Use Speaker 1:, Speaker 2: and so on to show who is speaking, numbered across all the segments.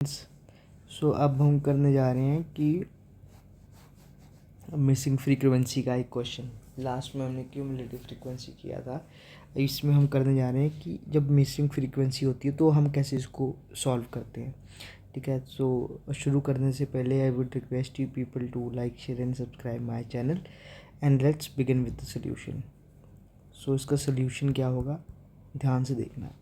Speaker 1: सो अब हम करने जा रहे हैं कि मिसिंग फ्रीक्वेंसी का एक क्वेश्चन। लास्ट में हमने क्यूमुलेटिव फ्रीक्वेंसी किया था, इसमें हम करने जा रहे हैं कि जब मिसिंग फ्रीक्वेंसी होती है तो हम कैसे इसको सॉल्व करते हैं। ठीक है, सो शुरू करने से पहले I would request you people to like, share and subscribe my channel and let's begin with the solution. So इसका सोल्यूशन क्या होगा, ध्यान से देखना है।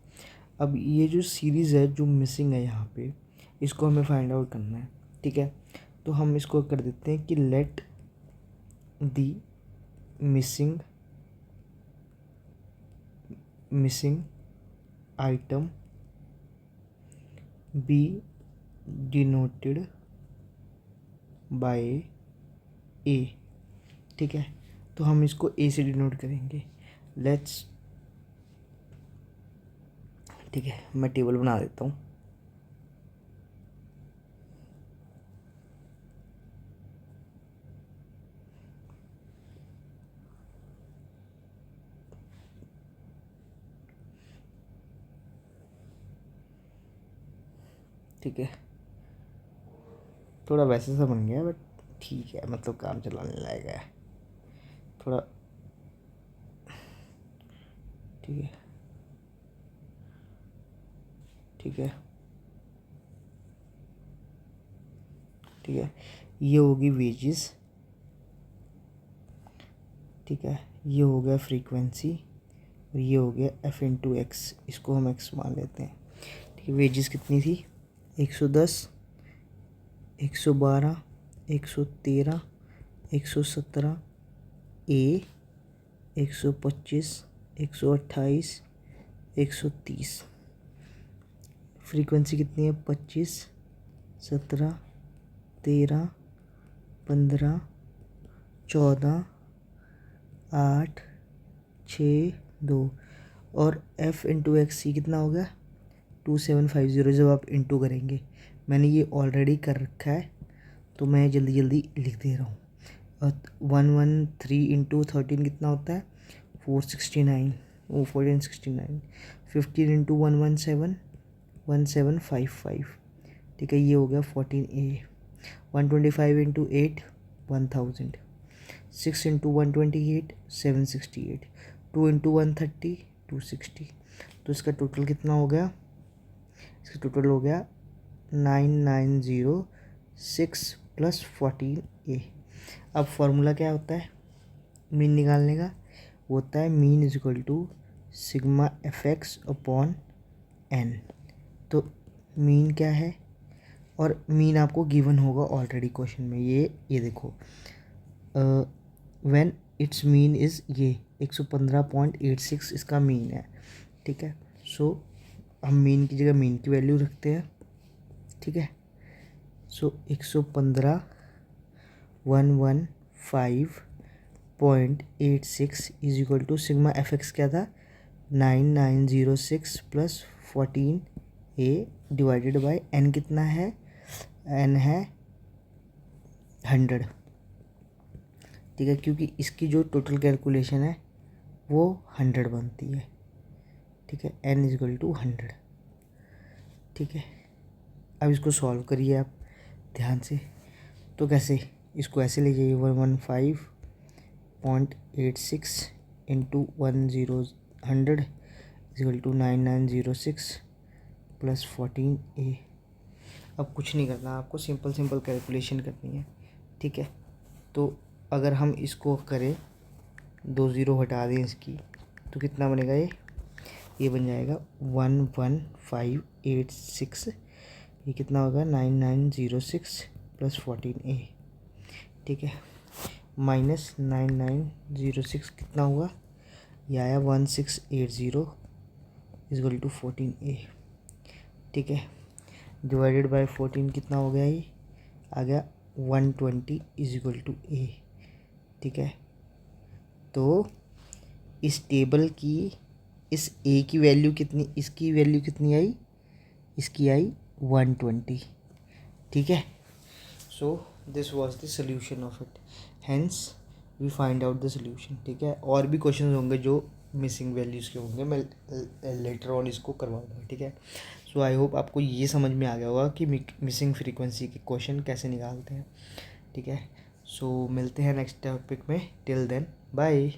Speaker 1: अब ये जो सीरीज़ है जो मिसिंग है यहाँ पे, इसको हमें फाइंड आउट करना है। ठीक है, तो हम इसको कर देते हैं कि let the missing item be denoted by A. ठीक है, तो हम इसको ए से डिनोट करेंगे। लेट्स, ठीक है, मैं टेबल बना देता हूँ। ठीक है, थोड़ा वैसे सा बन गया बट ठीक है, मतलब काम चलाने लायक है थोड़ा। ठीक है, ठीक है, ठीक है, ये होगी वेजेस। ठीक है, ये हो गया फ्रीक्वेंसी और ये हो गया एफ इंटू एक्स, इसको हम एक्स मान लेते हैं। ठीक है, वेजेस कितनी थी, 110, 112, 113, 117, ए, 125, 128, 130। फ्रीक्वेंसी कितनी है, 25, 17, 13, 15, 14, 8, 6, 2 और एफ इंटू एक्स सी कितना हो गया, 2750। जब आप इंटू करेंगे, मैंने ये ऑलरेडी कर रखा है तो मैं जल्दी जल्दी लिख दे रहा हूँ। और 113 इंटू 13 कितना होता है, 469, 1469। 15 इंटू 117, 1755। ठीक है, ये हो गया 14A। 125 इंटू 8, 1000। 6 इंटू 128, 768। 2 इंटू 130, 260। तो इसका टोटल कितना हो गया, इसका टोटल हो गया 9906 प्लस 14A। अब फॉर्मूला क्या होता है मीन निकालने का, वो होता है mean is equal to sigma F X upon N. तो मीन क्या है, और मीन आपको गिवन होगा ऑलरेडी क्वेश्चन में। ये देखो, व्हेन इट्स मीन इज़ ये 115.86 इसका मीन है। ठीक है, सो हम मीन की जगह मीन की वैल्यू रखते हैं। ठीक है, so 115.86 is equal to sigma F X क्या था, 9906 plus 14A divided by N कितना है, एन है 100। ठीक है, क्योंकि इसकी जो टोटल कैलकुलेशन है वो 100 बनती है। ठीक है, एन इज इक्वल टू 100। ठीक है, अब इसको सॉल्व करिए आप ध्यान से। तो कैसे, इसको ऐसे ले जाइए, 115.86 into 100 equal to 9906 plus 14A। अब कुछ नहीं करना आपको, सिंपल कैलकुलेशन करनी है। ठीक है, तो अगर हम इसको करें, 2 ज़ीरो हटा दें इसकी, तो कितना बनेगा, ये बन जाएगा 11586। ये कितना होगा, 9906 प्लस 14A। ठीक है, माइनस 9906 कितना हुआ, ये आया 1680 इक्वल टू 14A। ठीक है, डिवाइडेड बाय 14 कितना हो गया, ये आ गया 120 इज इक्वल टू A। ठीक है, तो इस टेबल की इस A की वैल्यू कितनी, इसकी वैल्यू कितनी आई, इसकी आई 120। ठीक है, so this was the solution of it, hence we find out the solution. ठीक है, और भी क्वेश्चन होंगे जो मिसिंग वैल्यूज़ के होंगे, मैं लेटर ऑन इसको करवाऊँगा, ठीक है। सो आई होप आपको ये समझ में आ गया होगा कि मिसिंग फ्रीक्वेंसी के क्वेश्चन कैसे निकालते हैं, ठीक है। सो मिलते हैं नेक्स्ट टॉपिक में, टिल देन बाय।